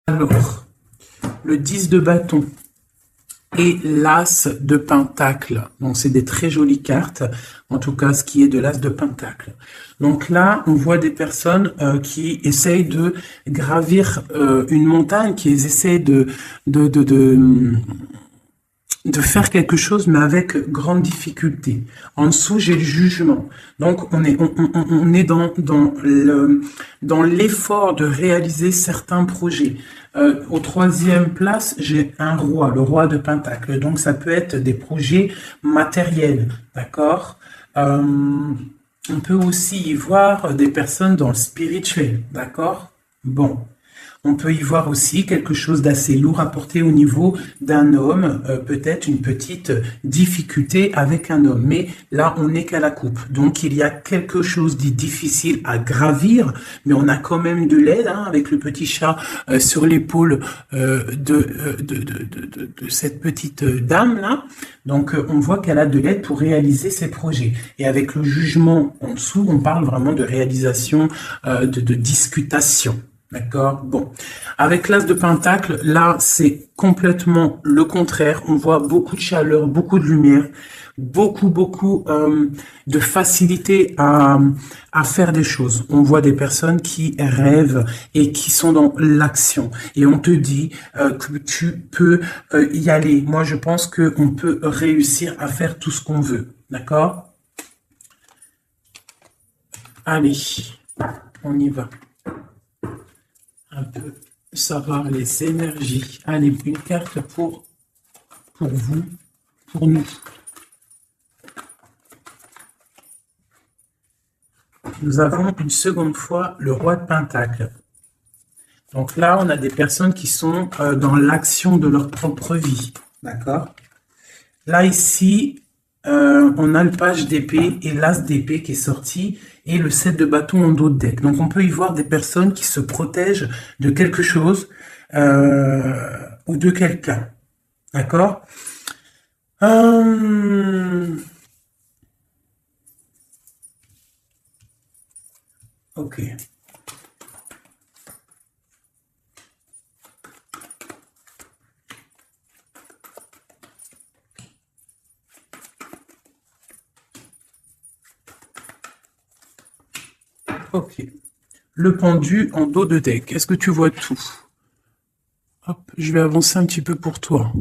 Alors, le 10 de bâton et l'as de pentacle. Donc, c'est des très jolies cartes. En tout cas, ce qui est de l'as de pentacle. Donc là, on voit des personnes qui essayent de gravir une montagne, qui essayent de faire quelque chose, mais avec grande difficulté. En dessous, j'ai le jugement. Donc, on est dans l'effort de réaliser certains projets. Au troisième place, j'ai un roi, le roi de Pentacle. Donc, ça peut être des projets matériels, d'accord? On peut aussi y voir des personnes dans le spirituel, d'accord? Bon. On peut y voir aussi quelque chose d'assez lourd à porter au niveau d'un homme, peut-être une petite difficulté avec un homme. Mais là, on n'est qu'à la coupe. Donc, il y a quelque chose de difficile à gravir, mais on a quand même de l'aide avec le petit chat sur l'épaule de cette petite dame-là. Donc, on voit qu'elle a de l'aide pour réaliser ses projets. Et avec le jugement en dessous, on parle vraiment de réalisation, de discutation. D'accord. Bon. Avec l'as de pentacle, là, c'est complètement le contraire. On voit beaucoup de chaleur, beaucoup de lumière, beaucoup de facilité à faire des choses. On voit des personnes qui rêvent et qui sont dans l'action. Et on te dit que tu peux y aller. Moi, je pense qu'on peut réussir à faire tout ce qu'on veut. D'accord? Allez, on y va. Un peu savoir les énergies. Allez, une carte pour vous, pour nous. Nous avons une seconde fois le roi de Pentacle. Donc là, on a des personnes qui sont dans l'action de leur propre vie. D'accord? Là, ici, on a le page d'épée et l'as d'épée qui est sorti et le 7 de bâton en dos de deck. Donc, on peut y voir des personnes qui se protègent de quelque chose ou de quelqu'un. D'accord? Ok. Ok. Le pendu en dos de deck. Est-ce que tu vois tout? Hop, je vais avancer un petit peu pour toi.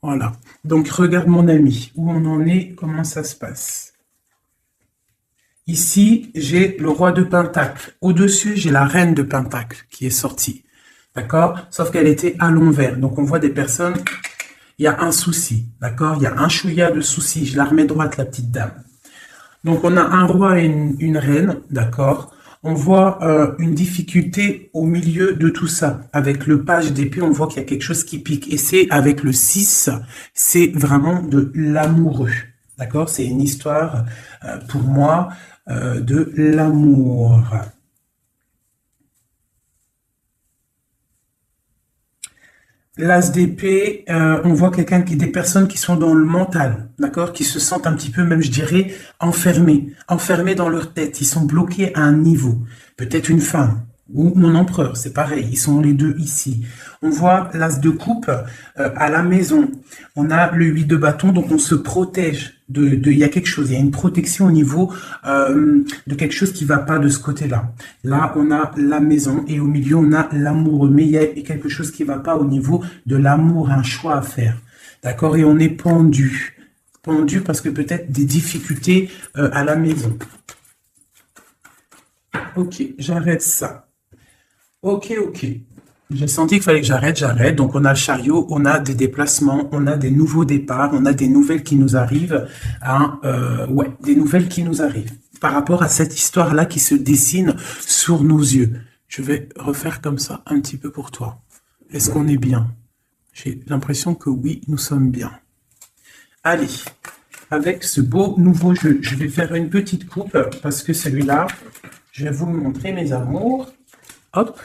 Voilà. Donc, regarde mon ami. Où on en est, comment ça se passe. Ici, j'ai le roi de Pentacle. Au-dessus, j'ai la reine de Pentacle qui est sortie. D'accord? Sauf qu'elle était à l'envers. Donc, on voit des personnes... Il y a un souci. D'accord? Il y a un chouïa de souci. Je la remets droite, la petite dame. Donc, on a un roi et une reine, d'accord? On voit une difficulté au milieu de tout ça. Avec le page d'épée, on voit qu'il y a quelque chose qui pique. Et c'est avec le 6, c'est vraiment de l'amoureux, d'accord? C'est une histoire, pour moi, de l'amour. L'as d'épée, on voit des personnes qui sont dans le mental, d'accord, qui se sentent un petit peu, même je dirais, enfermées dans leur tête. Ils sont bloqués à un niveau. Peut-être une femme ou mon empereur, c'est pareil. Ils sont les deux ici. On voit l'as de coupe à la maison. On a le 8 de bâton, donc on se protège. Il y a quelque chose, il y a une protection au niveau de quelque chose qui va pas de ce côté-là. Là, on a la maison et au milieu, on a l'amoureux. Mais il y a quelque chose qui va pas au niveau de l'amour, un choix à faire. D'accord? Et on est pendu. Pendu parce que peut-être des difficultés à la maison. Ok, j'arrête ça. Ok. J'ai senti qu'il fallait que j'arrête. Donc, on a le chariot, on a des déplacements, on a des nouveaux départs, on a des nouvelles qui nous arrivent. Des nouvelles qui nous arrivent par rapport à cette histoire-là qui se dessine sur nos yeux. Je vais refaire comme ça un petit peu pour toi. Est-ce qu'on est bien? J'ai l'impression que oui, nous sommes bien. Allez, avec ce beau nouveau jeu, je vais faire une petite coupe parce que celui-là, je vais vous le montrer, mes amours. Hop.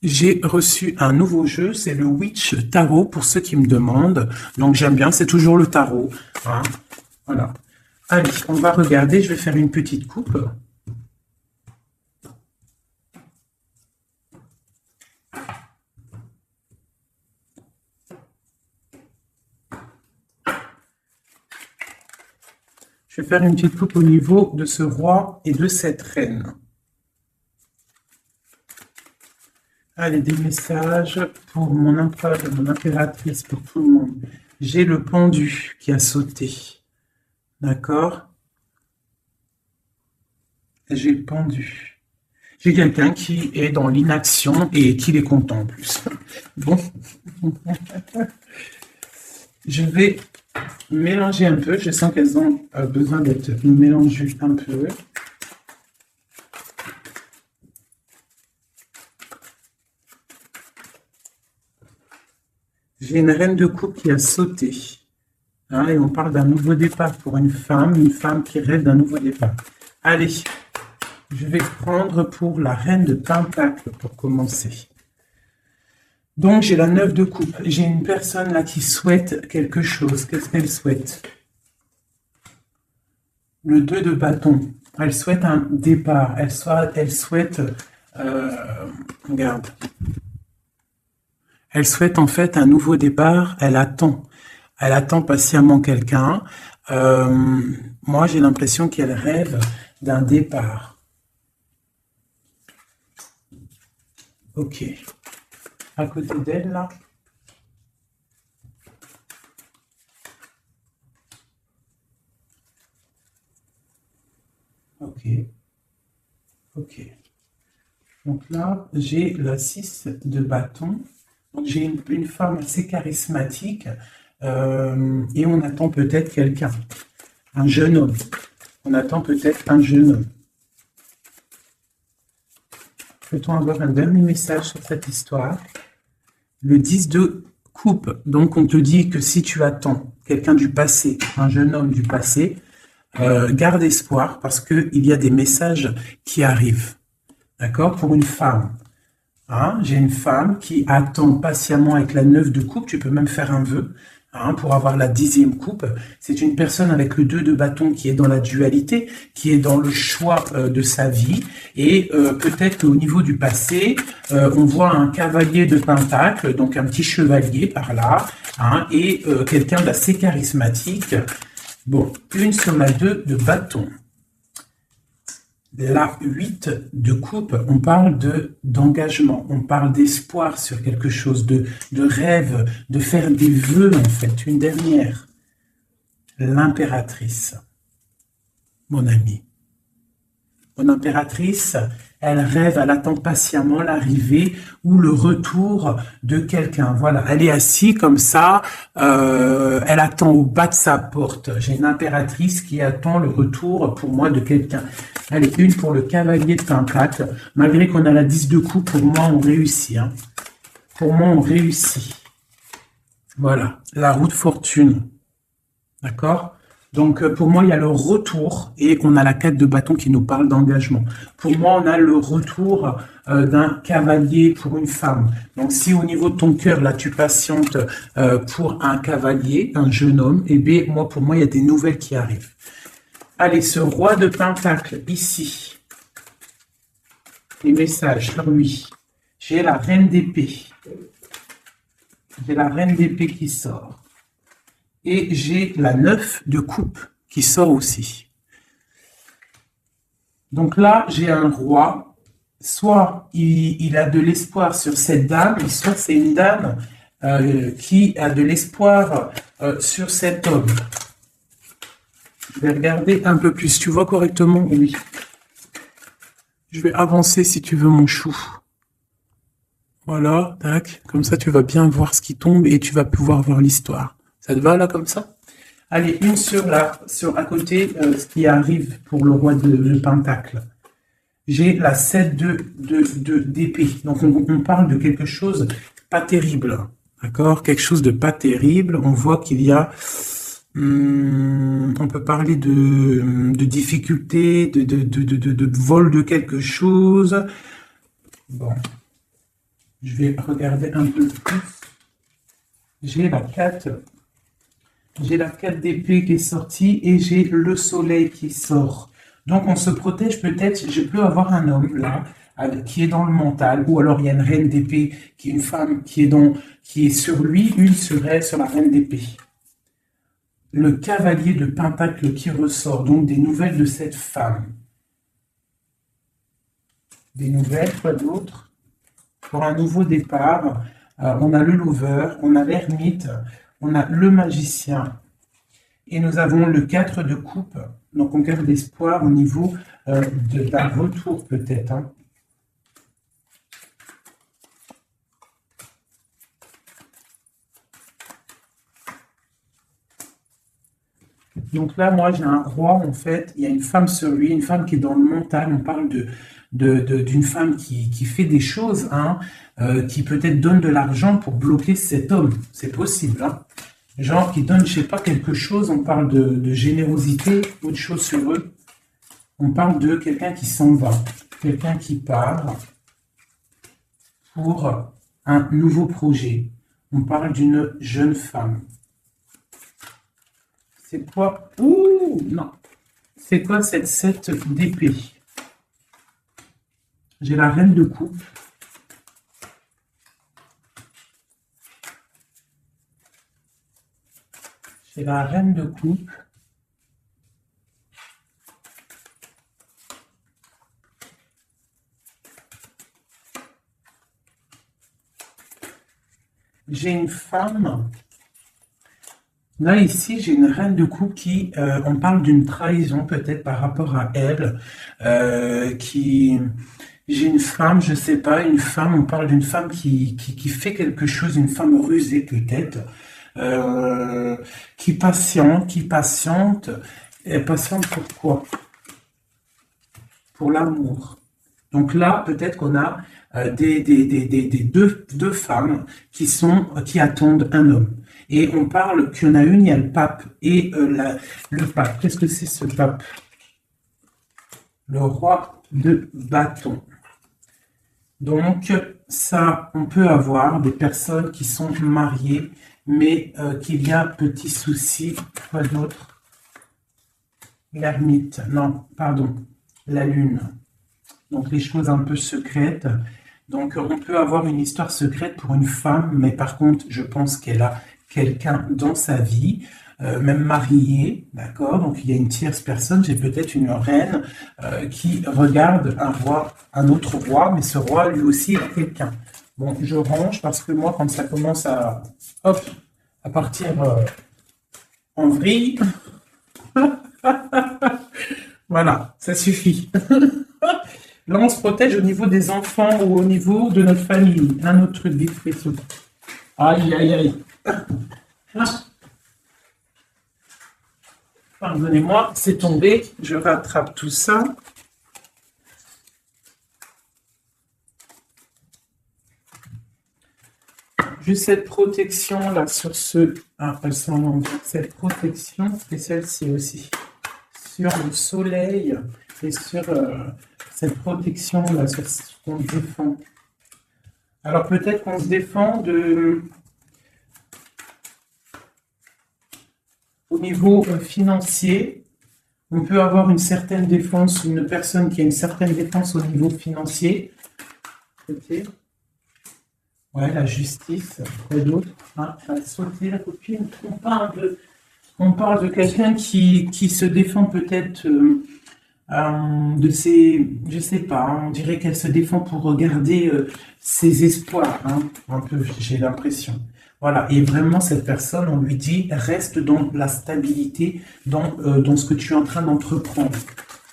J'ai reçu un nouveau jeu, c'est le Witch Tarot pour ceux qui me demandent. Donc j'aime bien, c'est toujours le tarot. Hein. Voilà. Allez, on va regarder, je vais faire une petite coupe. Je vais faire une petite coupe au niveau de ce roi et de cette reine. Allez, des messages pour mon empereur et mon impératrice, pour tout le monde. J'ai le pendu qui a sauté. D'accord? J'ai le pendu. J'ai quelqu'un qui est dans l'inaction et qui les content en plus. Bon. Je vais mélanger un peu. Je sens qu'elles ont besoin d'être mélangées un peu. J'ai une reine de coupe qui a sauté. Hein, et on parle d'un nouveau départ pour une femme qui rêve d'un nouveau départ. Allez, je vais prendre pour la reine de Pentacle pour commencer. Donc, j'ai la 9 de coupe. J'ai une personne là qui souhaite quelque chose. Qu'est-ce qu'elle souhaite? Le 2 de bâton. Elle souhaite un départ. Elle souhaite... regarde. Elle souhaite en fait un nouveau départ. Elle attend patiemment quelqu'un. Moi, j'ai l'impression qu'elle rêve d'un départ. Ok. À côté d'elle, là. Ok. Ok. Donc là, j'ai la 6 de bâton. Donc j'ai une femme assez charismatique et on attend peut-être quelqu'un. Un jeune homme. On attend peut-être un jeune homme. Peut-on avoir un dernier message sur cette histoire? Le 10 de coupe. Donc, on te dit que si tu attends quelqu'un du passé, un jeune homme du passé, garde espoir parce qu'il y a des messages qui arrivent. D'accord? Pour une femme. Hein? J'ai une femme qui attend patiemment avec la 9 de coupe. Tu peux même faire un vœu. Hein, pour avoir la 10e coupe, c'est une personne avec le 2 de bâton qui est dans la dualité, qui est dans le choix de sa vie, et peut-être qu'au niveau du passé, on voit un cavalier de pentacle, donc un petit chevalier par là, hein, et quelqu'un d'assez charismatique. Bon, une sur la 2 de bâton. La 8 de coupe, on parle d'engagement, on parle d'espoir sur quelque chose, de rêve, de faire des vœux en fait. Une dernière, l'impératrice, mon ami. Mon impératrice, elle rêve, elle attend patiemment l'arrivée ou le retour de quelqu'un. Voilà, elle est assise comme ça, elle attend au bas de sa porte. J'ai une impératrice qui attend le retour pour moi de quelqu'un. Allez, une pour le cavalier de pentacle. Malgré qu'on a la 10 de coupe, pour moi, on réussit. Hein. Pour moi, on réussit. Voilà, la roue de fortune. D'accord? Donc, pour moi, il y a le retour et on a la 4 de bâton qui nous parle d'engagement. Pour moi, on a le retour d'un cavalier pour une femme. Donc, si au niveau de ton cœur, là, tu patientes pour un cavalier, un jeune homme, eh bien, pour moi, il y a des nouvelles qui arrivent. Allez, ce roi de pentacle, ici. Les messages sur lui. J'ai la reine d'épée. J'ai la reine d'épée qui sort. Et j'ai la 9 de coupe qui sort aussi. Donc là, j'ai un roi. Soit il a de l'espoir sur cette dame, soit c'est une dame qui a de l'espoir sur cet homme. Je vais regarder un peu plus. Tu vois correctement? Oui. Je vais avancer si tu veux, mon chou. Voilà, tac. Comme ça, tu vas bien voir ce qui tombe et tu vas pouvoir voir l'histoire. Ça te va là comme ça? Allez, une sur à côté, ce qui arrive pour le roi de pentacle. J'ai la 7 d'épée. Donc on parle de quelque chose pas terrible. D'accord? Quelque chose de pas terrible. On voit qu'il y a... on peut parler de difficulté, de vol de quelque chose. Bon. Je vais regarder un peu plus. J'ai la 4 d'épée qui est sortie et j'ai le soleil qui sort. Donc on se protège peut-être, je peux avoir un homme là, qui est dans le mental, ou alors il y a une reine d'épée, qui est une femme qui est sur lui, une serait sur la reine d'épée. le cavalier de Pentacle qui ressort, donc des nouvelles de cette femme. Des nouvelles, quoi d'autre? Pour un nouveau départ, on a le lover, on a l'ermite, on a le magicien, et nous avons le 4 de coupe. Donc on garde espoir au niveau d'un retour peut-être. Hein. Donc là, moi, j'ai un roi, en fait. Il y a une femme sur lui, une femme qui est dans le mental. On parle d'une femme qui fait des choses, hein, qui peut-être donne de l'argent pour bloquer cet homme. C'est possible, hein. Genre qui donne, je sais pas, quelque chose. On parle de générosité, autre chose sur eux. On parle de quelqu'un qui s'en va, quelqu'un qui part pour un nouveau projet. On parle d'une jeune femme. C'est quoi? Ouh, non. C'est quoi cette 7 d'épée? J'ai la reine de coupe. J'ai la reine de coupe. J'ai une femme. Là, ici, j'ai une reine de coupe qui, on parle d'une trahison peut-être par rapport à elle, j'ai une femme, je sais pas, une femme, on parle d'une femme qui fait quelque chose, une femme rusée peut-être, qui patiente, et patiente pour quoi? Pour l'amour. Donc là, peut-être qu'on a deux femmes qui attendent un homme. Et on parle qu'il y en a une, il y a le pape et le pape. Qu'est-ce que c'est ce pape? Le roi de bâton. Donc ça, on peut avoir des personnes qui sont mariées, mais qu'il y a petit souci. Quoi d'autre? L'ermite, non, pardon, la lune. Donc les choses un peu secrètes. Donc on peut avoir une histoire secrète pour une femme, mais par contre, je pense qu'elle a quelqu'un dans sa vie, même mariée, d'accord? Donc il y a une tierce personne, j'ai peut-être une reine qui regarde un roi, un autre roi, mais ce roi lui aussi a quelqu'un. Bon, je range parce que moi, quand ça commence à partir en vrille, voilà, ça suffit. Là, on se protège au niveau des enfants ou au niveau de notre famille. Un autre truc vite fait. Aïe, aïe, aïe. Pardonnez-moi, c'est tombé. Je rattrape tout ça. Juste cette protection là sur ce. Ah, elles sont longues. Cette protection et celle-ci aussi. Sur le soleil et sur cette protection là, sur ce qu'on défend. Alors peut-être qu'on se défend au niveau financier. On peut avoir une certaine défense, une personne qui a une certaine défense au niveau financier. Okay. Ouais, la justice, quoi d'autre, hein, sauter la copine. On parle de quelqu'un qui se défend peut-être de ses, je sais pas, hein, on dirait qu'elle se défend pour garder ses espoirs, hein, un peu, j'ai l'impression. Voilà, et vraiment cette personne, on lui dit, reste dans la stabilité, dans ce que tu es en train d'entreprendre.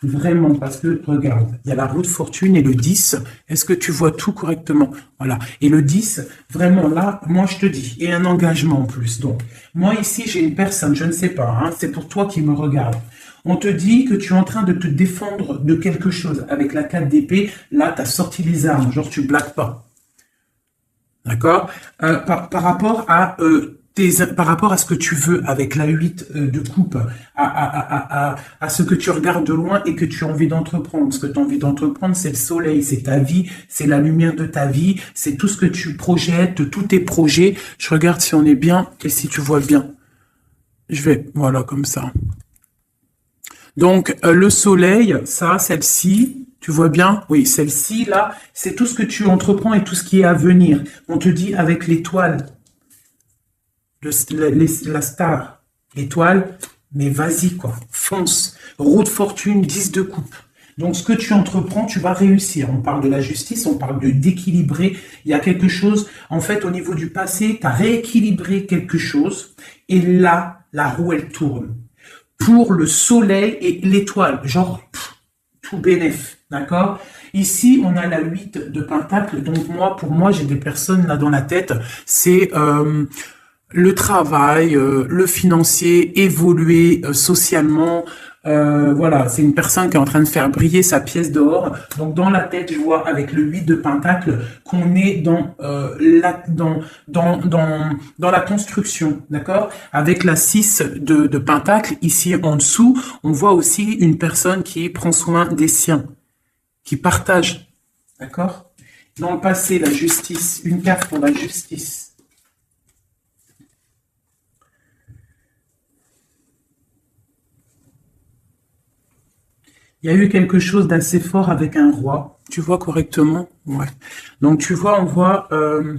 Vraiment, parce que, regarde, il y a la roue de fortune et le 10. Est-ce que tu vois tout correctement? Voilà. Et le 10, vraiment, là, moi, je te dis, et un engagement en plus. Donc, moi, ici, j'ai une personne, je ne sais pas, hein, c'est pour toi qui me regarde. On te dit que tu es en train de te défendre de quelque chose. Avec la 4 d'épée, là, tu as sorti les armes, genre, tu blagues pas. D'accord? Par rapport à... par rapport à ce que tu veux avec la 8 de coupe, à ce que tu regardes de loin et que tu as envie d'entreprendre. Ce que tu as envie d'entreprendre, c'est le soleil, c'est ta vie, c'est la lumière de ta vie, c'est tout ce que tu projettes, tous tes projets. Je regarde si on est bien et si tu vois bien. Je vais, voilà, comme ça. Donc, le soleil, ça, celle-ci, tu vois bien? Oui, celle-ci, là, c'est tout ce que tu entreprends et tout ce qui est à venir. On te dit avec l'étoile. La star, L'étoile, mais vas-y quoi, fonce. Roue de fortune, 10 de coupe. Donc, ce que tu entreprends, tu vas réussir. On parle de la justice, on parle d'équilibrer. Il y a quelque chose, en fait, au niveau du passé, tu as rééquilibré quelque chose. Et là, la roue, elle tourne. Pour le soleil et l'étoile. Genre, tout bénef. D'accord? Ici, on a la 8 de pentacle. Donc, pour moi, j'ai des personnes là dans la tête. C'est le travail, le financier, évoluer socialement. Voilà, c'est une personne qui est en train de faire briller sa pièce d'or. Donc dans la tête, je vois avec le 8 de pentacle qu'on est dans la construction, d'accord? Avec la 6 de pentacle ici en dessous, on voit aussi une personne qui prend soin des siens, qui partage, d'accord? Dans le passé, la justice, une carte pour la justice. Il y a eu quelque chose d'assez fort avec un roi. Tu vois correctement? Ouais. Donc tu vois, on voit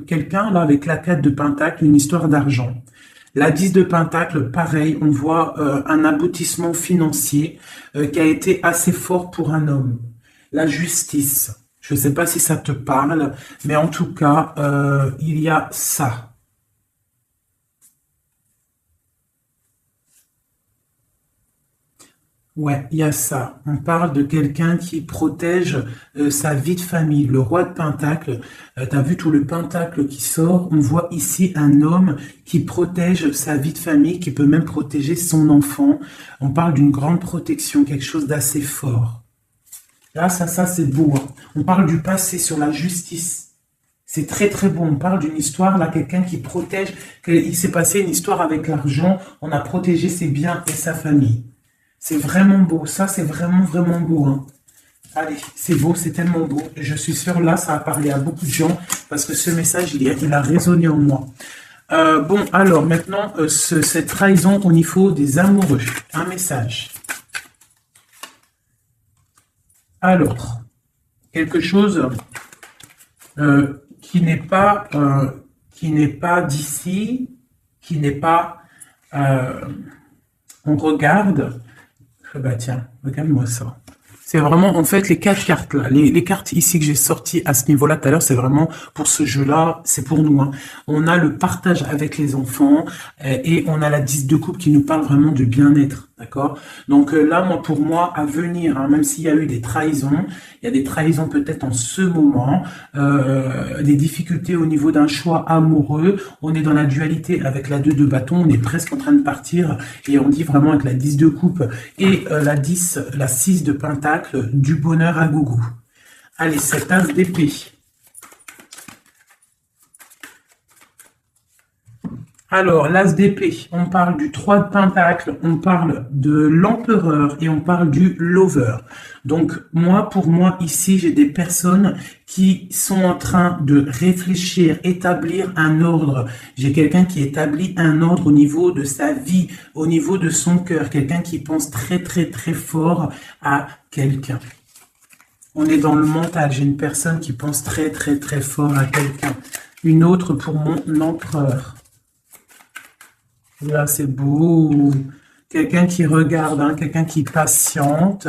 quelqu'un là avec la 4 de pentacle, une histoire d'argent. La 10 de pentacle, pareil, on voit un aboutissement financier qui a été assez fort pour un homme. La justice. Je ne sais pas si ça te parle, mais en tout cas, il y a ça. Ouais, il y a ça. On parle de quelqu'un qui protège sa vie de famille. Le roi de Pentacle, tu as vu tout le Pentacle qui sort. On voit ici un homme qui protège sa vie de famille, qui peut même protéger son enfant. On parle d'une grande protection, quelque chose d'assez fort. Là, ça c'est beau. Hein. On parle du passé sur la justice. C'est très très beau. On parle d'une histoire, là, quelqu'un qui protège. Il s'est passé une histoire avec l'argent. On a protégé ses biens et sa famille. C'est vraiment beau, ça c'est vraiment vraiment beau. Hein. Allez, c'est beau, c'est tellement beau. Je suis sûr là, ça a parlé à beaucoup de gens parce que ce message, il a résonné en moi. Bon, alors maintenant, cette trahison au niveau des amoureux. Un message. Alors, quelque chose qui n'est pas d'ici, qui n'est pas... on regarde... Bah tiens, regarde-moi ça. C'est vraiment, en fait, les 4 cartes là, les cartes ici que j'ai sorties à ce niveau-là tout à l'heure, c'est vraiment pour ce jeu-là, c'est pour nous. Hein. On a le partage avec les enfants et on a la 10 de coupe qui nous parle vraiment du bien-être, d'accord? Donc là, pour moi, à venir, hein, même s'il y a eu des trahisons, il y a des trahisons peut-être en ce moment, des difficultés au niveau d'un choix amoureux, on est dans la dualité avec la 2 de bâton, on est presque en train de partir et on dit vraiment avec la 10 de coupe et la 6 de pentacle, du bonheur à gogo. Allez, cette as d'épée. Alors, l'as d'épée, on parle du 3 de pentacle, on parle de l'empereur et on parle du lover. Donc, pour moi, ici, j'ai des personnes qui sont en train de réfléchir, établir un ordre. J'ai quelqu'un qui établit un ordre au niveau de sa vie, au niveau de son cœur, quelqu'un qui pense très, très, très fort à quelqu'un. On est dans le mental, j'ai une personne qui pense très, très, très fort à quelqu'un. Une autre pour mon empereur. Là, c'est beau. Quelqu'un qui regarde, hein, quelqu'un qui patiente.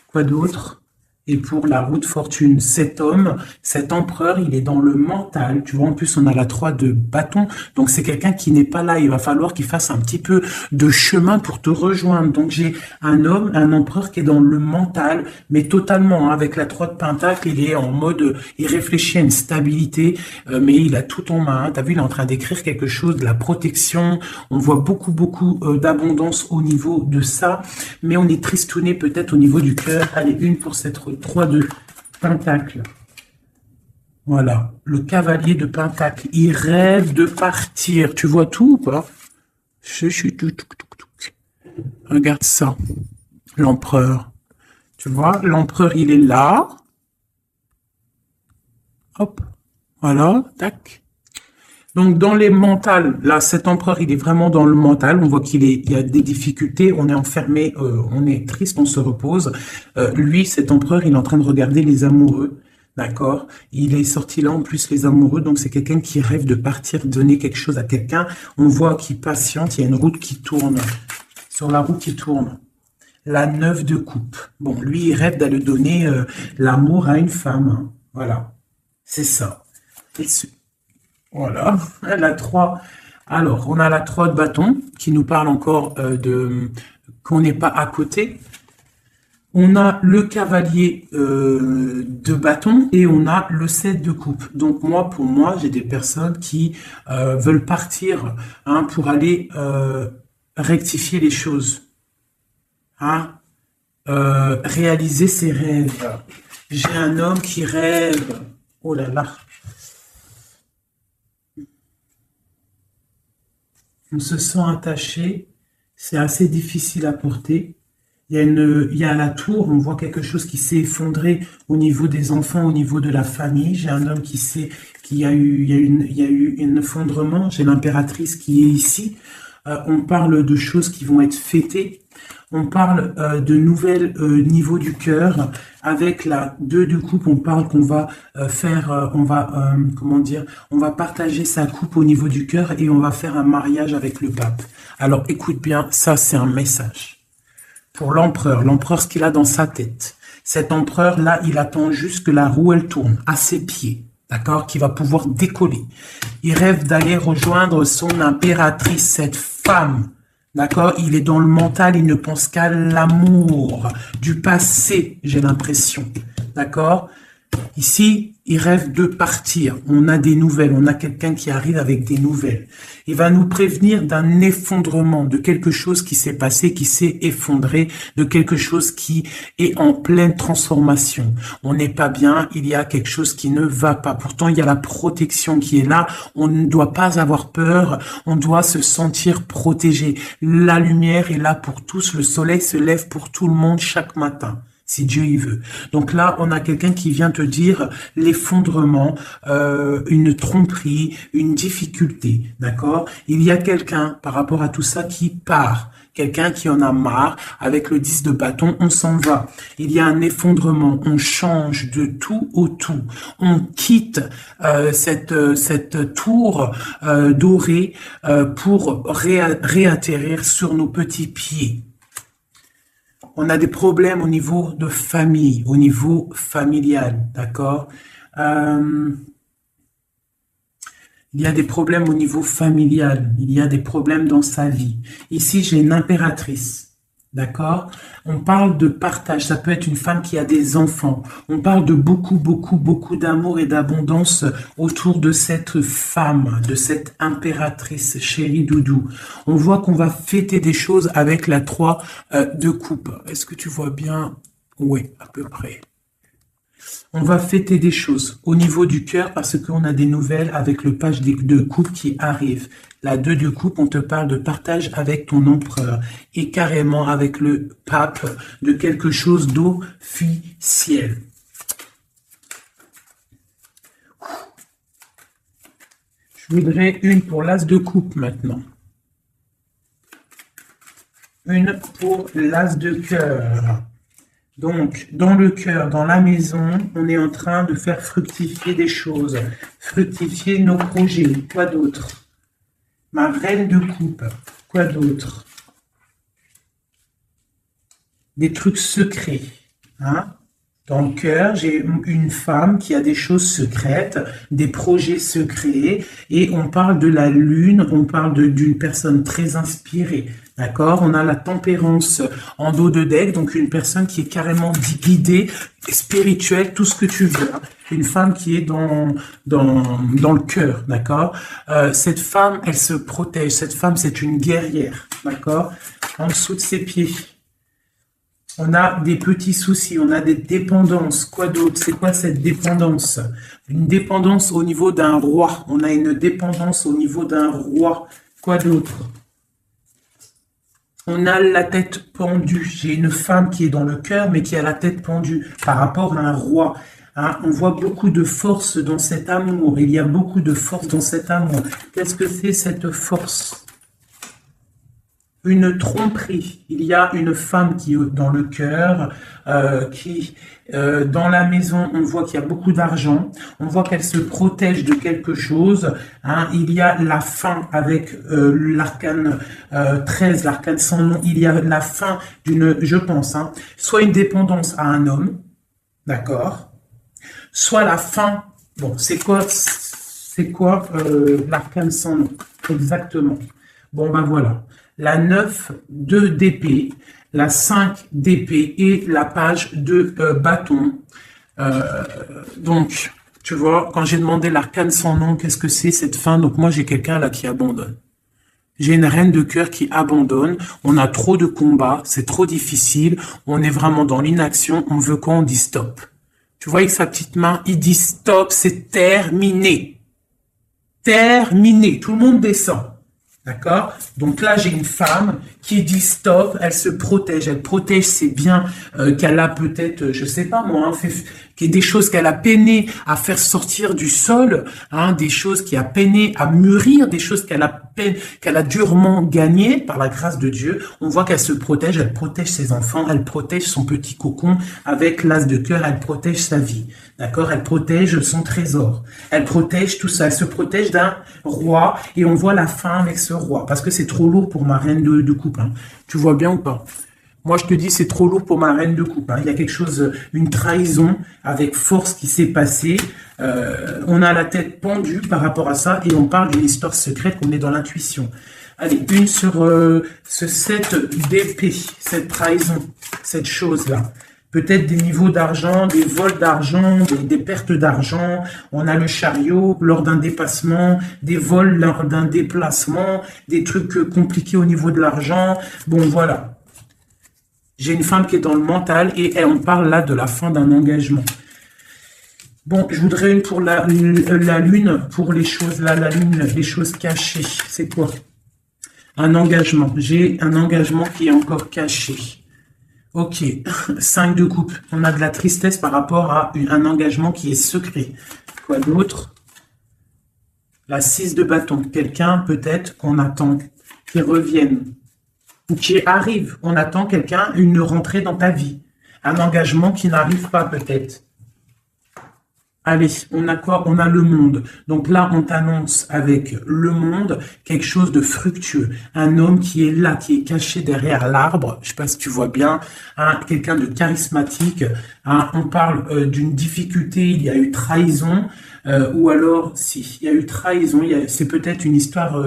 Quoi d'autre? Et pour la roue de fortune, cet homme, cet empereur, il est dans le mental. Tu vois, en plus, on a la 3 de bâton. Donc, c'est quelqu'un qui n'est pas là. Il va falloir qu'il fasse un petit peu de chemin pour te rejoindre. Donc, j'ai un homme, un empereur qui est dans le mental, mais totalement. Hein, avec la 3 de pentacle, il est en mode, il réfléchit à une stabilité, mais il a tout en main. Tu as vu, il est en train d'écrire quelque chose, de la protection. On voit beaucoup, beaucoup d'abondance au niveau de ça. Mais on est tristouné peut-être au niveau du cœur. Allez, une pour cette 3 de pentacle. Voilà, le cavalier de pentacle. Il rêve de partir. Tu vois tout ou pas? Regarde ça. L'empereur. Tu vois, l'empereur, il est là. Hop. Voilà, tac. Donc, dans les mentales, là, cet empereur, il est vraiment dans le mental. On voit il y a des difficultés. On est enfermé, on est triste, on se repose. Lui, cet empereur, il est en train de regarder les amoureux. D'accord? Il est sorti là, en plus, les amoureux, donc c'est quelqu'un qui rêve de partir, donner quelque chose à quelqu'un. On voit qu'il patiente, il y a une route qui tourne. Sur la roue qui tourne. La 9 de coupe. Bon, lui, il rêve d'aller donner l'amour à une femme. Hein. Voilà. C'est ça. Voilà. La 3. Alors, on a la 3 de bâton qui nous parle encore de qu'on n'est pas à côté. On a le cavalier de bâton et on a le 7 de coupe. Donc moi, pour moi, j'ai des personnes qui veulent partir hein, pour aller rectifier les choses. Hein, réaliser ses rêves. J'ai un homme qui rêve. Oh là là. On se sent attaché. C'est assez difficile à porter. Il y a la tour, on voit quelque chose qui s'est effondré au niveau des enfants, au niveau de la famille. J'ai un homme il y a eu un effondrement. J'ai l'impératrice qui est ici. On parle de choses qui vont être fêtées. On parle de nouvelles niveaux du cœur. Avec la 2 de coupe, on parle qu'on va comment dire, on va partager sa coupe au niveau du cœur et on va faire un mariage avec le pape. Alors écoute bien, ça c'est un message. Pour l'empereur, ce qu'il a dans sa tête. Cet empereur-là, il attend juste que la roue, elle tourne à ses pieds, d'accord, qui va pouvoir décoller. Il rêve d'aller rejoindre son impératrice, cette femme, d'accord. Il est dans le mental, il ne pense qu'à l'amour du passé, j'ai l'impression, d'accord. Ici, il rêve de partir. On a des nouvelles. On a quelqu'un qui arrive avec des nouvelles. Il va nous prévenir d'un effondrement, de quelque chose qui s'est passé, qui s'est effondré, de quelque chose qui est en pleine transformation. On n'est pas bien. Il y a quelque chose qui ne va pas. Pourtant, il y a la protection qui est là. On ne doit pas avoir peur. On doit se sentir protégé. La lumière est là pour tous. Le soleil se lève pour tout le monde chaque matin. Si Dieu y veut. Donc là, on a quelqu'un qui vient te dire l'effondrement, une tromperie, une difficulté, d'accord? Il y a quelqu'un, par rapport à tout ça, qui part. Quelqu'un qui en a marre, avec le 10 de bâton, on s'en va. Il y a un effondrement, on change de tout au tout. On quitte cette tour dorée pour réatterrir sur nos petits pieds. On a des problèmes au niveau de famille, au niveau familial, d'accord? Il y a des problèmes au niveau familial, il y a des problèmes dans sa vie. Ici, j'ai une impératrice, d'accord? On parle de partage, ça peut être une femme qui a des enfants. On parle de beaucoup, beaucoup, beaucoup d'amour et d'abondance autour de cette femme, de cette impératrice, chérie doudou. On voit qu'on va fêter des choses avec la 3 de coupe. Est-ce que tu vois bien? Oui, à peu près. On va fêter des choses au niveau du cœur parce qu'on a des nouvelles avec le page de coupe qui arrive. La 2 de coupe, on te parle de partage avec ton empereur et carrément avec le pape de quelque chose d'officiel. Je voudrais une pour l'as de coupe maintenant. Une pour l'as de cœur. Donc, dans le cœur, dans la maison, on est en train de faire fructifier des choses, fructifier nos projets. Quoi d'autre? Ma reine de coupe. Quoi d'autre? Des trucs secrets. Hein? Dans le cœur, j'ai une femme qui a des choses secrètes, des projets secrets, et on parle de la lune, on parle d'une personne très inspirée. D'accord? On a la tempérance en dos de deck, donc une personne qui est carrément guidée, spirituelle, tout ce que tu veux. Une femme qui est dans le cœur, d'accord? Cette femme, elle se protège. Cette femme, c'est une guerrière, d'accord? En dessous de ses pieds. On a des petits soucis, on a des dépendances. Quoi d'autre? C'est quoi cette dépendance? Une dépendance au niveau d'un roi. On a une dépendance au niveau d'un roi. Quoi d'autre? On a la tête pendue. J'ai une femme qui est dans le cœur, mais qui a la tête pendue par rapport à un roi. Hein, on voit beaucoup de force dans cet amour. Il y a beaucoup de force dans cet amour. Qu'est-ce que c'est cette force? une tromperie. Il y a une femme qui est dans le cœur, dans la maison, on voit qu'il y a beaucoup d'argent, on voit qu'elle se protège de quelque chose. Hein. Il y a la fin avec l'arcane 13, l'arcane sans nom. Il y a la fin d'une, je pense, hein, soit une dépendance à un homme, d'accord, soit la fin. Bon, c'est quoi l'arcane sans nom exactement? Bon, ben voilà. La 9 de d'épée, la 5 d'épée et la page de bâton. Donc, tu vois, quand j'ai demandé l'arcane sans nom, qu'est-ce que c'est cette fin? Donc moi, j'ai quelqu'un là qui abandonne. J'ai une reine de cœur qui abandonne. On a trop de combats, c'est trop difficile. On est vraiment dans l'inaction. On veut quoi? On dit stop. Tu vois avec sa petite main, il dit stop, c'est terminé. Terminé. Tout le monde descend. D'accord? Donc là, j'ai une femme qui dit stop, elle se protège, elle protège ses biens qu'elle a peut-être, je sais pas moi, hein, des choses qu'elle a peiné à faire sortir du sol, hein, des choses qui a peiné à mûrir, des choses qu'elle a durement gagnées par la grâce de Dieu. On voit qu'elle se protège, elle protège ses enfants, elle protège son petit cocon avec l'as de cœur, elle protège sa vie. D'accord? Elle protège son trésor. Elle protège tout ça. Elle se protège d'un roi et on voit la fin avec ce roi parce que c'est trop lourd pour ma reine de coupe. Hein. Tu vois bien ou pas? Moi, je te dis, c'est trop lourd pour ma reine de coupe. Hein. Il y a quelque chose, une trahison avec force qui s'est passée. On a la tête pendue par rapport à ça et on parle d'une histoire secrète qu'on est dans l'intuition. Allez, une sur ce 7 d'épée, cette trahison, cette chose-là. Peut-être des niveaux d'argent, des vols d'argent, des pertes d'argent. On a le chariot lors d'un dépassement, des vols lors d'un déplacement, des trucs compliqués au niveau de l'argent. Bon, voilà. J'ai une femme qui est dans le mental et on parle là de la fin d'un engagement. Bon, je voudrais une pour la lune, pour les choses là, la lune, les choses cachées. C'est quoi? Un engagement. J'ai un engagement qui est encore caché. Ok, 5 de coupe. On a de la tristesse par rapport à un engagement qui est secret. Quoi d'autre? La 6 de bâton. Quelqu'un peut-être qu'on attend qui revienne. Ou qui arrive. On attend quelqu'un, une rentrée dans ta vie. Un engagement qui n'arrive pas peut-être. Allez, on a quoi? On a le monde. Donc là, on t'annonce avec le monde quelque chose de fructueux. Un homme qui est là, qui est caché derrière l'arbre. Je sais pas si tu vois bien. Hein, quelqu'un de charismatique. Hein, on parle d'une difficulté. Il y a eu trahison. Ou alors, si, il y a eu trahison. C'est peut-être une histoire...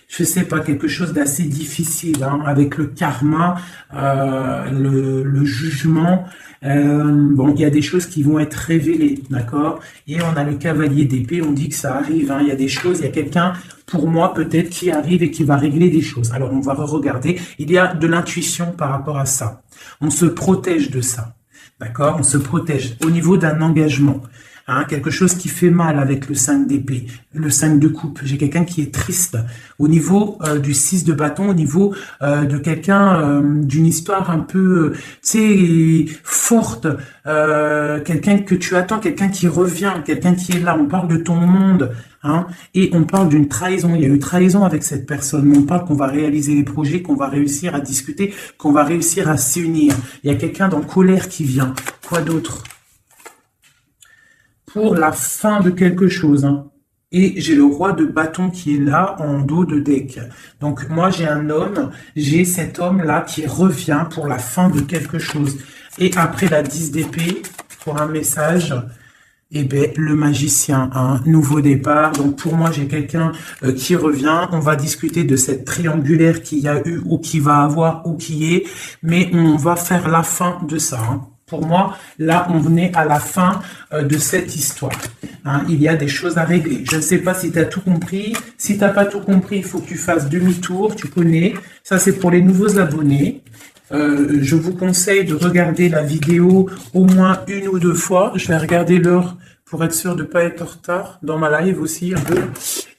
je sais pas, quelque chose d'assez difficile, hein, avec le karma, le jugement. Bon, il y a des choses qui vont être révélées, d'accord? Et on a le cavalier d'épée, on dit que ça arrive, hein, il y a des choses, il y a quelqu'un, pour moi, peut-être, qui arrive et qui va régler des choses. Alors, on va regarder, il y a de l'intuition par rapport à ça. On se protège de ça, d'accord? On se protège au niveau d'un engagement. Hein, quelque chose qui fait mal avec le 5 d'épée, le 5 de coupe. J'ai quelqu'un qui est triste. Au niveau du 6 de bâton, au niveau de quelqu'un d'une histoire un peu, tu sais, forte, quelqu'un que tu attends, quelqu'un qui revient, quelqu'un qui est là. On parle de ton monde, hein, et on parle d'une trahison. Il y a eu trahison avec cette personne. Mais on parle qu'on va réaliser les projets, qu'on va réussir à discuter, qu'on va réussir à s'unir. Il y a quelqu'un dans colère qui vient. Quoi d'autre? Pour la fin de quelque chose. Hein. Et j'ai le roi de bâton qui est là en dos de deck. Donc moi j'ai un homme, j'ai cet homme-là qui revient pour la fin de quelque chose. Et après la 10 d'épée, pour un message, eh ben, le magicien, un nouveau départ. Donc pour moi j'ai quelqu'un qui revient. On va discuter de cette triangulaire qu'il y a eu ou qui va avoir ou qui est. Mais on va faire la fin de ça. Hein. Pour moi, là, on venait à la fin de cette histoire. Hein, il y a des choses à régler. Je ne sais pas si tu as tout compris. Si tu n'as pas tout compris, il faut que tu fasses demi-tour. Tu connais. Ça, c'est pour les nouveaux abonnés. Je vous conseille de regarder la vidéo au moins 1 ou 2 fois. Je vais regarder l'heure pour être sûr de ne pas être en retard dans ma live aussi un peu.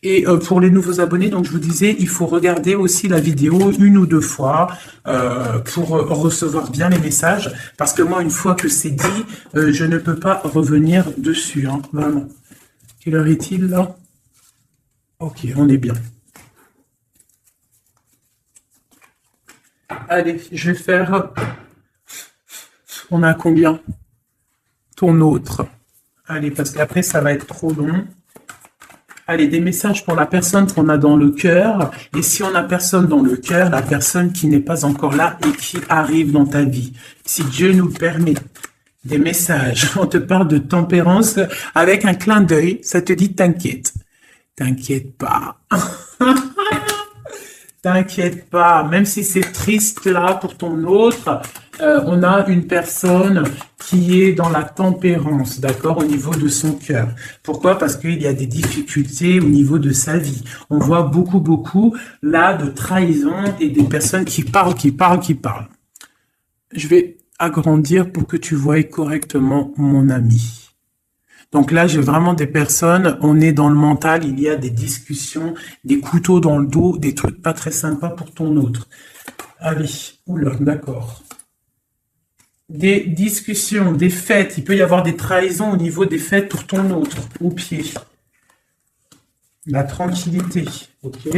Et pour les nouveaux abonnés, donc je vous disais, il faut regarder aussi la vidéo 1 ou 2 fois pour recevoir bien les messages. Parce que moi, une fois que c'est dit, je ne peux pas revenir dessus, hein, vraiment. Quelle heure est-il là? Ok, on est bien. Allez, je vais faire... On a combien? Ton autre. Allez, parce qu'après, ça va être trop long. Allez, des messages pour la personne qu'on a dans le cœur. Et si on n'a personne dans le cœur, la personne qui n'est pas encore là et qui arrive dans ta vie. Si Dieu nous le permet. Des messages. On te parle de tempérance avec un clin d'œil. Ça te dit t'inquiète. T'inquiète pas. T'inquiète pas. Même si c'est triste là pour ton autre, on a une personne qui est dans la tempérance, d'accord, au niveau de son cœur. Pourquoi? Parce qu'il y a des difficultés au niveau de sa vie. On voit beaucoup, là, de trahison et des personnes qui parlent. Je vais agrandir pour que tu voies correctement mon ami. Donc là, j'ai vraiment des personnes, on est dans le mental, il y a des discussions, des couteaux dans le dos, des trucs pas très sympas pour ton autre. Allez, oula, d'accord. Des discussions, des fêtes, il peut y avoir des trahisons au niveau des fêtes pour ton autre, au pied. La tranquillité, ok.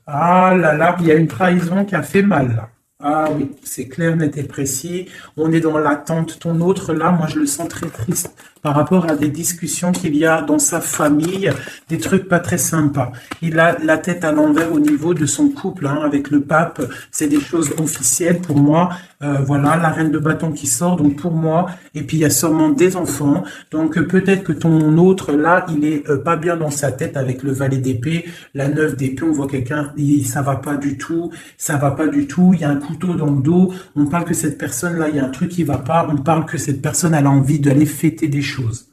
Ah là là, il y a une trahison qui a fait mal là. Ah oui, c'est clair, net et précis. On est dans l'attente. Ton autre, là, moi, je le sens très triste par rapport à des discussions qu'il y a dans sa famille, des trucs pas très sympas. Il a la tête à l'envers au niveau de son couple, hein, avec le pape. C'est des choses officielles pour moi. Voilà, la reine de bâton qui sort, donc pour moi. Et puis, il y a sûrement des enfants. Donc, peut-être que ton autre, là, il est pas bien dans sa tête avec le valet d'épée, la 9 d'épée. On voit quelqu'un, ça va pas du tout. Ça va pas du tout. Il y a un couteau dans le dos, on parle que cette personne-là, il y a un truc qui va pas, on parle que cette personne, elle a envie d'aller fêter des choses.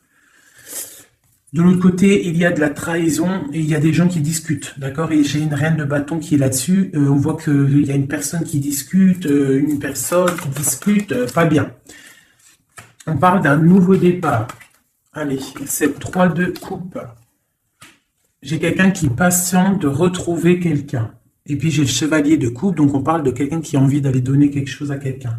De l'autre côté, il y a de la trahison et il y a des gens qui discutent, d'accord? Et j'ai une reine de bâton qui est là-dessus, on voit qu'il y a une personne qui discute, pas bien. On parle d'un nouveau départ. Allez, c'est 3 de coupe. J'ai quelqu'un qui patiente de retrouver quelqu'un. Et puis j'ai le chevalier de coupe, donc on parle de quelqu'un qui a envie d'aller donner quelque chose à quelqu'un.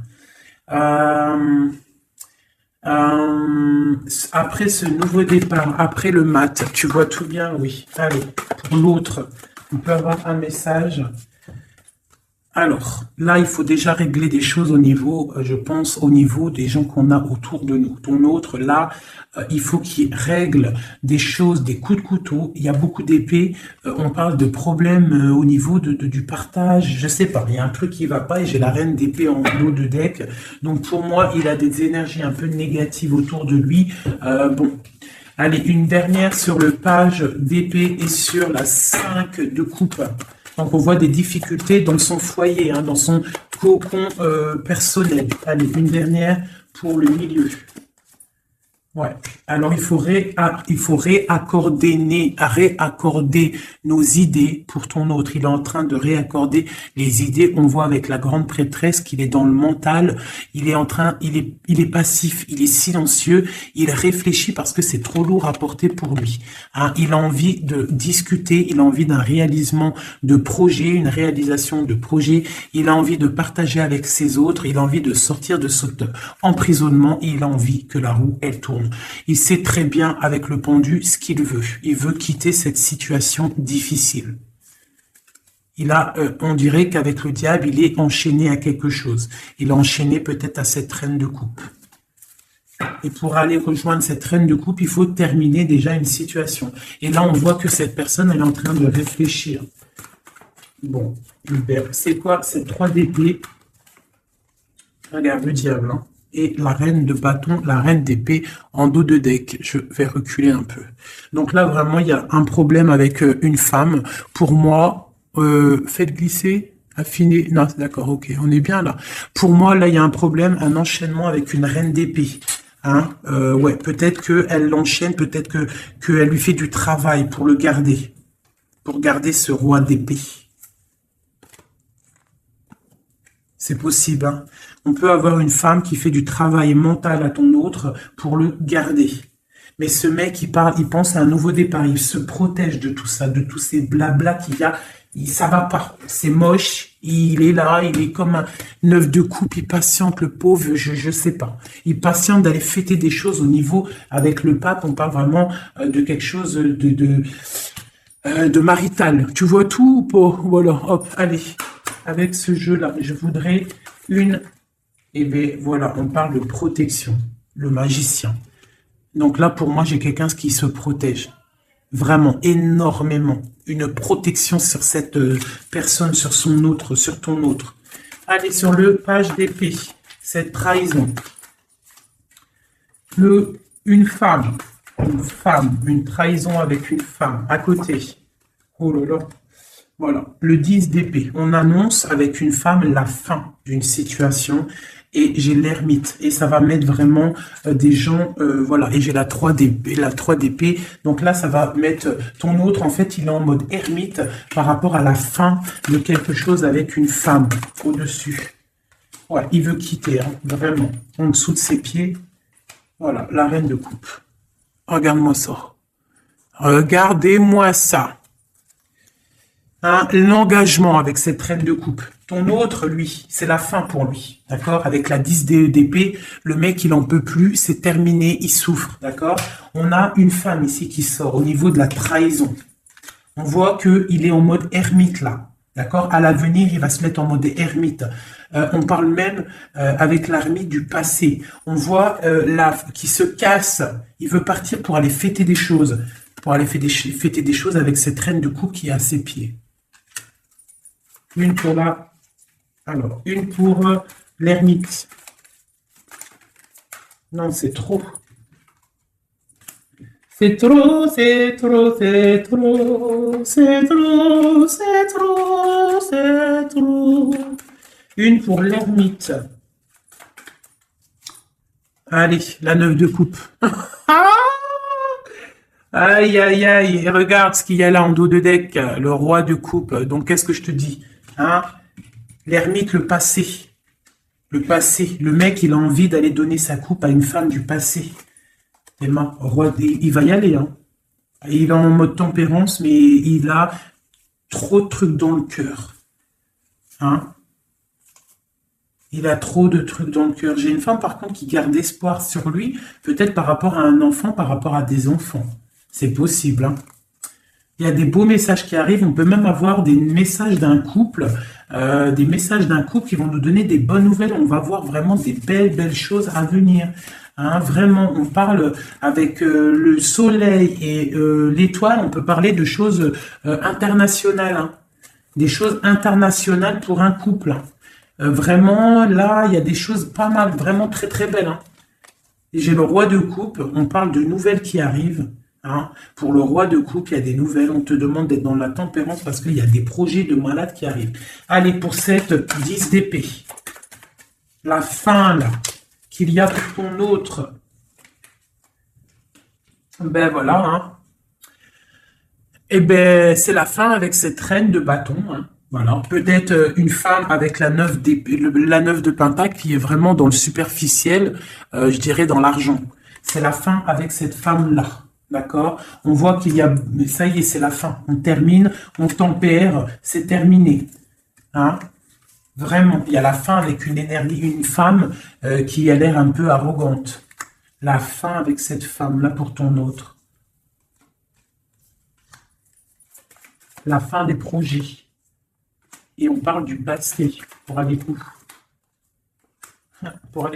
Après ce nouveau départ, après le mat, tu vois tout bien, oui. Allez, pour l'autre, on peut avoir un message. Alors, là, il faut déjà régler des choses au niveau, je pense, au niveau des gens qu'on a autour de nous. Ton autre, là, il faut qu'il règle des choses, des coups de couteau. Il y a beaucoup d'épées. On parle de problèmes au niveau du partage. Je sais pas, il y a un truc qui va pas et j'ai la reine d'épée en haut de deck. Donc, pour moi, il a des énergies un peu négatives autour de lui. Bon. Allez, une dernière sur le page d'épée et sur la 5 de coupe. Donc, on voit des difficultés dans son foyer, hein, dans son cocon personnel. Allez, une dernière pour le milieu. Ouais. Alors, il faut réaccorder nos idées pour ton autre. Il est en train de réaccorder les idées. On voit avec la grande prêtresse qu'il est dans le mental. Il est passif, il est silencieux. Il réfléchit parce que c'est trop lourd à porter pour lui. Hein, il a envie de discuter. Il a envie d'un réalisation de projet. Il a envie de partager avec ses autres. Il a envie de sortir de cet emprisonnement. Et il a envie que la roue, elle tourne. Il sait très bien avec le pendu ce qu'il veut. Il veut quitter cette situation difficile. On dirait qu'avec le diable, il est enchaîné à quelque chose. Il est enchaîné peut-être à cette reine de coupe. Et pour aller rejoindre cette reine de coupe, il faut terminer déjà une situation. Et là, on voit que cette personne, elle est en train de réfléchir. Bon, c'est quoi? C'est 3 d'épée. Regarde le diable, hein. Et la reine de bâton, la reine d'épée en dos de deck. Je vais reculer un peu. Donc là, vraiment, il y a un problème avec une femme. Pour moi, faites glisser, affiner. Non, d'accord, ok, on est bien là. Pour moi, là, il y a un problème, un enchaînement avec une reine d'épée. Hein, ouais, peut-être qu'elle l'enchaîne, peut-être qu'elle lui fait du travail pour le garder. Pour garder ce roi d'épée. C'est possible, hein. On peut avoir une femme qui fait du travail mental à ton autre pour le garder. Mais ce mec, il pense à un nouveau départ. Il se protège de tout ça, de tous ces blabla qu'il y a. Ça va pas. C'est moche. Il est là. Il est comme un 9 de coupe. Il patiente, le pauvre. Je sais pas. Il patiente d'aller fêter des choses au niveau avec le pape. On parle vraiment de quelque chose de marital. Tu vois tout ou pas? Voilà. Hop, allez. avec ce jeu-là. Je voudrais une... Et bien voilà, on parle de protection, le magicien. Donc là, pour moi, j'ai quelqu'un qui se protège. Vraiment, énormément. Une protection sur cette personne, sur son autre, sur ton autre. Allez, sur le page d'épée, cette trahison. Une femme, une trahison avec une femme à côté. Oh là là. Voilà, le 10 d'épée. On annonce avec une femme la fin d'une situation et j'ai l'ermite. Et ça va mettre vraiment des gens, voilà. Et j'ai la 3 d'épée. Donc là, ça va mettre ton autre, en fait, il est en mode ermite par rapport à la fin de quelque chose avec une femme au-dessus. Ouais, il veut quitter, hein, vraiment. En dessous de ses pieds. Voilà, la reine de coupe. Regarde-moi ça. Regardez-moi ça. Hein, l'engagement avec cette reine de coupe. Ton autre, lui, c'est la fin pour lui, d'accord? Avec la 10 d'épée, le mec, il en peut plus, c'est terminé, il souffre, d'accord? On a une femme ici qui sort au niveau de la trahison. On voit qu'il est en mode ermite, là, d'accord? À l'avenir, il va se mettre en mode ermite. On parle même avec l'ermite du passé. On voit là, qui se casse, il veut partir pour aller fêter des choses, fêter des choses avec cette reine de coupe qui est à ses pieds. Une pour la... Alors, une pour l'ermite. Non, c'est trop. C'est trop, c'est trop, c'est trop, c'est trop, c'est trop, c'est trop. Une pour l'ermite. Allez, la 9 de coupe. Aïe, aïe, aïe. Regarde ce qu'il y a là en dos de deck. Le roi de coupe. Donc, qu'est-ce que je te dis? Hein? L'ermite, le passé. Le passé. Le mec, il a envie d'aller donner sa coupe à une femme du passé. Emma, roi, il va y aller. Hein. Il est en mode tempérance, mais il a trop de trucs dans le cœur. Hein? Il a trop de trucs dans le cœur. J'ai une femme, par contre, qui garde espoir sur lui, peut-être par rapport à un enfant, par rapport à des enfants. C'est possible. Hein. Il y a des beaux messages qui arrivent. On peut même avoir des messages d'un couple, qui vont nous donner des bonnes nouvelles. On va voir vraiment des belles choses à venir. Hein, vraiment, on parle avec le soleil et l'étoile, on peut parler de choses internationales. Hein. Des choses internationales pour un couple. Hein. Vraiment, là, il y a des choses pas mal, vraiment très très belles. Hein. J'ai le roi de coupe, on parle de nouvelles qui arrivent. Hein. Pour le roi de coupe, il y a des nouvelles. On te demande d'être dans la tempérance parce qu'il y a des projets de malades qui arrivent. Allez, pour cette 10 d'épée. La fin, là, qu'il y a pour ton autre. Ben voilà. Hein. Et ben, c'est la fin avec cette reine de bâton. Hein. Voilà. Peut-être une femme avec la 9 de pentacle qui est vraiment dans le superficiel, je dirais dans l'argent. C'est la fin avec cette femme-là. D'accord? On voit qu'il y a... Ça y est, c'est la fin. On termine, on tempère, c'est terminé. Hein? Vraiment, il y a la fin avec une énergie, une femme qui a l'air un peu arrogante. La fin avec cette femme-là pour ton autre. La fin des projets. Et on parle du passé pour aller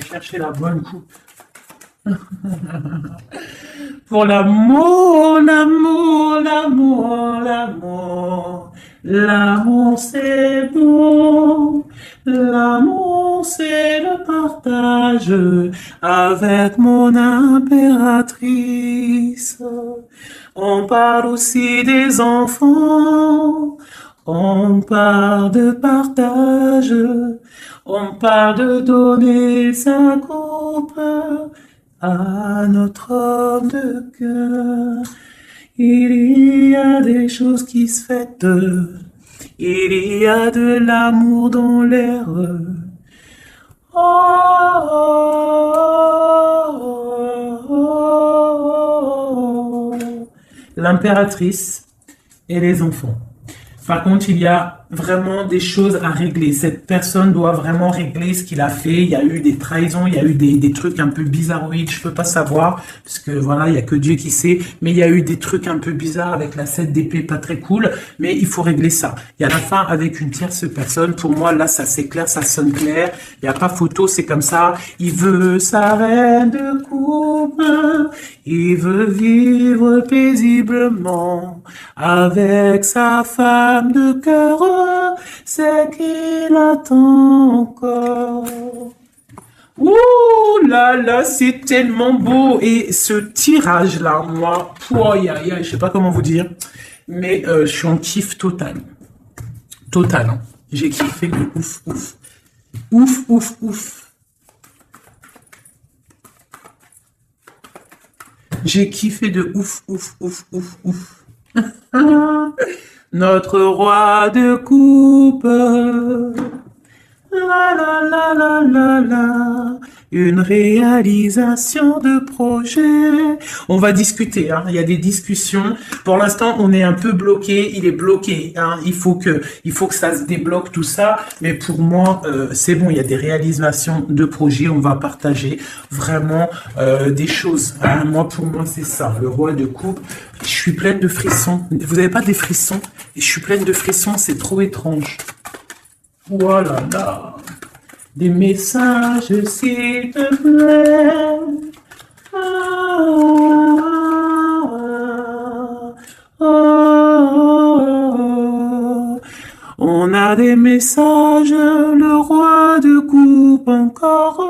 chercher la bonne coupe. Pour l'amour, l'amour, l'amour, l'amour. L'amour c'est bon, l'amour c'est le partage avec mon impératrice. On parle aussi des enfants, on parle de partage, on parle de donner sa coupe à notre homme de cœur. Il y a des choses qui se fêtent, il y a de l'amour dans l'air. Oh, oh, oh, oh. L'impératrice et les enfants. Par contre, il y a vraiment des choses à régler. Cette personne doit vraiment régler ce qu'il a fait. Il y a eu des trahisons, il y a eu des trucs un peu bizarroïdes. Je peux pas savoir parce que voilà, il y a que Dieu qui sait. Mais il y a eu des trucs un peu bizarres avec la 7 d'épée, pas très cool. Mais il faut régler ça. Il y a la fin avec une tierce personne. Pour moi, là, ça c'est clair, ça sonne clair. Il n'y a pas photo, c'est comme ça. Il veut sa reine de coupe. Il veut vivre paisiblement avec sa femme de cœur. C'est qu'il attend encore. Ouh là là, c'est tellement beau. Et ce tirage-là, moi, je sais pas comment vous dire, mais je suis en kiff total. Total, hein. J'ai kiffé de ouf, ouf. Ouf, ouf, ouf. J'ai kiffé de ouf, ouf, ouf, ouf, ouf. Notre roi de coupe. La la la la la la. Une réalisation de projet. On va discuter, hein. Il y a des discussions. Pour l'instant, on est un peu bloqué. Il est bloqué, hein. Il faut que ça se débloque tout ça. Mais pour moi, c'est bon. Il y a des réalisations de projet. On va partager vraiment des choses, hein. Pour moi, c'est ça. Le roi de coupe. Je suis pleine de frissons. Vous n'avez pas des frissons? Et je suis pleine de frissons. C'est trop étrange. Voilà là. Des messages, s'il te plaît. Ah, ah, ah. On a des messages, le roi de coupe encore.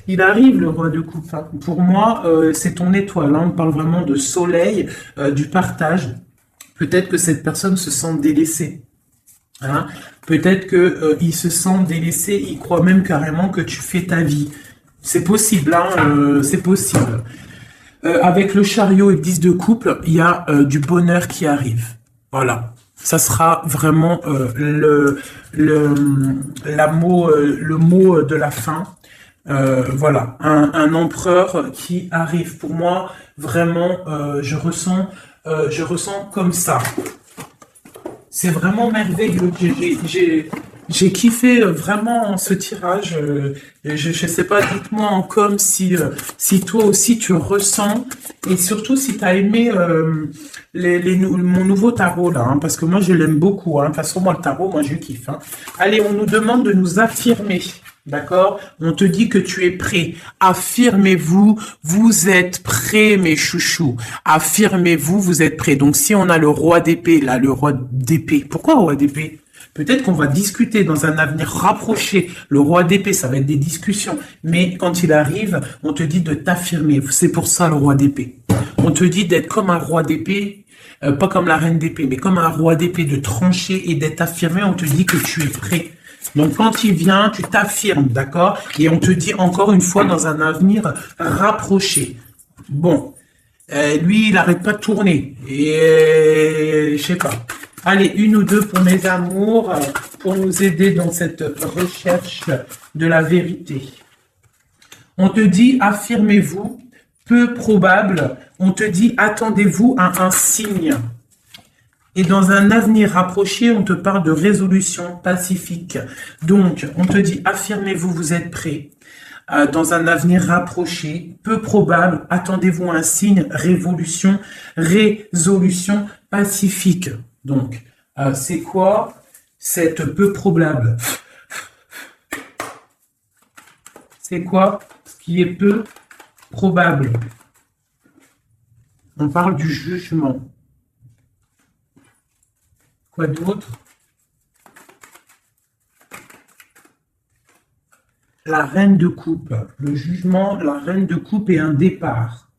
Il arrive, le roi de coupe. Pour moi, c'est ton étoile. Là, on parle vraiment de soleil, du partage. Peut-être que cette personne se sent délaissée. Hein? Peut-être que il se sent délaissé, il croit même carrément que tu fais ta vie. C'est possible, hein, c'est possible. Avec le chariot et le 10 de couple, il y a du bonheur qui arrive. Voilà. Ça sera vraiment le mot de la fin. Voilà, un empereur qui arrive. Pour moi, vraiment, je ressens comme ça. C'est vraiment merveilleux. J'ai kiffé vraiment ce tirage. Je sais pas, dites-moi en com si toi aussi tu ressens, et surtout si tu as aimé mon nouveau tarot là, hein, parce que moi je l'aime beaucoup. Hein. De toute façon, moi le tarot, moi je kiffe. Hein. Allez, on nous demande de nous affirmer. D'accord? On te dit que tu es prêt. Affirmez-vous, vous êtes prêts, mes chouchous. Affirmez-vous, vous êtes prêts. Donc, si on a le roi d'épée, là, le roi d'épée. Pourquoi roi d'épée? Peut-être qu'on va discuter dans un avenir rapproché. Le roi d'épée, ça va être des discussions. Mais quand il arrive, on te dit de t'affirmer. C'est pour ça le roi d'épée. On te dit d'être comme un roi d'épée. Pas comme la reine d'épée, mais comme un roi d'épée, de trancher et d'être affirmé. On te dit que tu es prêt. Donc, quand il vient, tu t'affirmes, d'accord? Et on te dit encore une fois dans un avenir rapproché. Bon, lui, il n'arrête pas de tourner. Et je sais pas. Allez, une ou deux pour mes amours, pour nous aider dans cette recherche de la vérité. On te dit, affirmez-vous, peu probable. On te dit, attendez-vous à un signe. Et dans un avenir rapproché, on te parle de résolution pacifique. Donc, on te dit, affirmez-vous, vous êtes prêts. Dans un avenir rapproché, peu probable, attendez-vous un signe, résolution pacifique. Donc, c'est quoi cette peu probable? C'est quoi ce qui est peu probable? On parle du jugement. Quoi d'autre? La reine de coupe. Le jugement, la reine de coupe et un départ.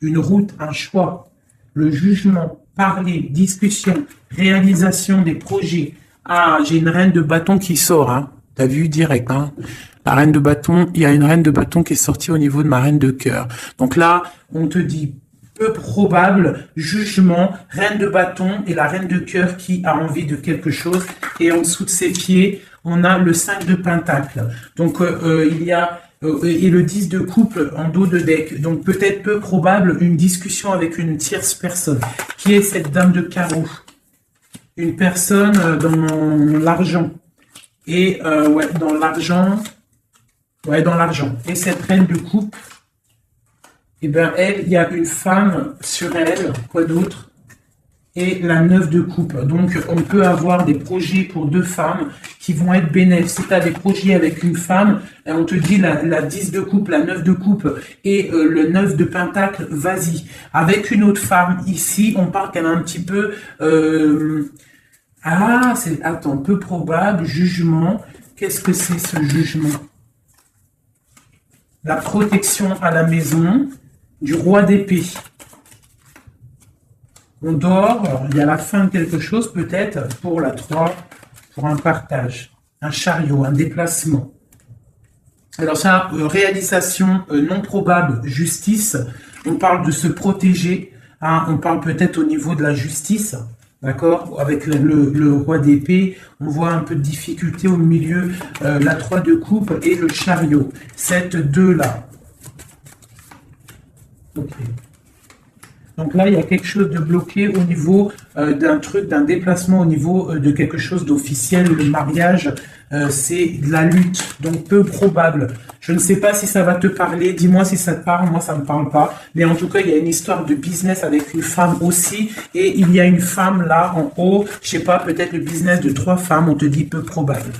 Une route, un choix. Le jugement, parler, discussion, réalisation des projets. Ah, j'ai une reine de bâton qui sort, hein. T'as vu direct, hein. La reine de bâton, il y a une reine de bâton qui est sortie au niveau de ma reine de cœur. Donc là, on te dit peu probable, jugement, reine de bâton et la reine de cœur qui a envie de quelque chose. Et en dessous de ses pieds, on a le 5 de pentacle. Donc, il y a et le 10 de couple en dos de deck. Donc, peut-être peu probable une discussion avec une tierce personne. Qui est cette dame de carreau? une personne dans l'argent. Et ouais, dans l'argent. Ouais, dans l'argent. Et cette reine de coupe, eh bien, elle, il y a une femme sur elle, quoi d'autre? Et la 9 de coupe. Donc, on peut avoir des projets pour deux femmes qui vont être bénéfiques. Si tu as des projets avec une femme, on te dit la 10 de coupe, la 9 de coupe et le 9 de pentacle, vas-y. Avec une autre femme, ici, on parle qu'elle a un petit peu... attends, peu probable, jugement. Qu'est-ce que c'est ce jugement? La protection à la maison du roi d'épée. On dort, il y a la fin de quelque chose peut-être pour la 3, pour un partage, un chariot, un déplacement. Alors ça, réalisation non probable, justice, on parle de se protéger, hein, on parle peut-être au niveau de la justice, d'accord? Avec le roi d'épée, on voit un peu de difficulté au milieu, la 3 de coupe et le chariot, cette 2-là. Ok. Donc là, il y a quelque chose de bloqué au niveau d'un truc, d'un déplacement, au niveau de quelque chose d'officiel. Le mariage, c'est de la lutte, donc peu probable. Je ne sais pas si ça va te parler. Dis-moi si ça te parle. Moi, ça ne me parle pas. Mais en tout cas, il y a une histoire de business avec une femme aussi. Et il y a une femme là, en haut. Je sais pas, peut-être le business de 3 femmes. On te dit peu probable.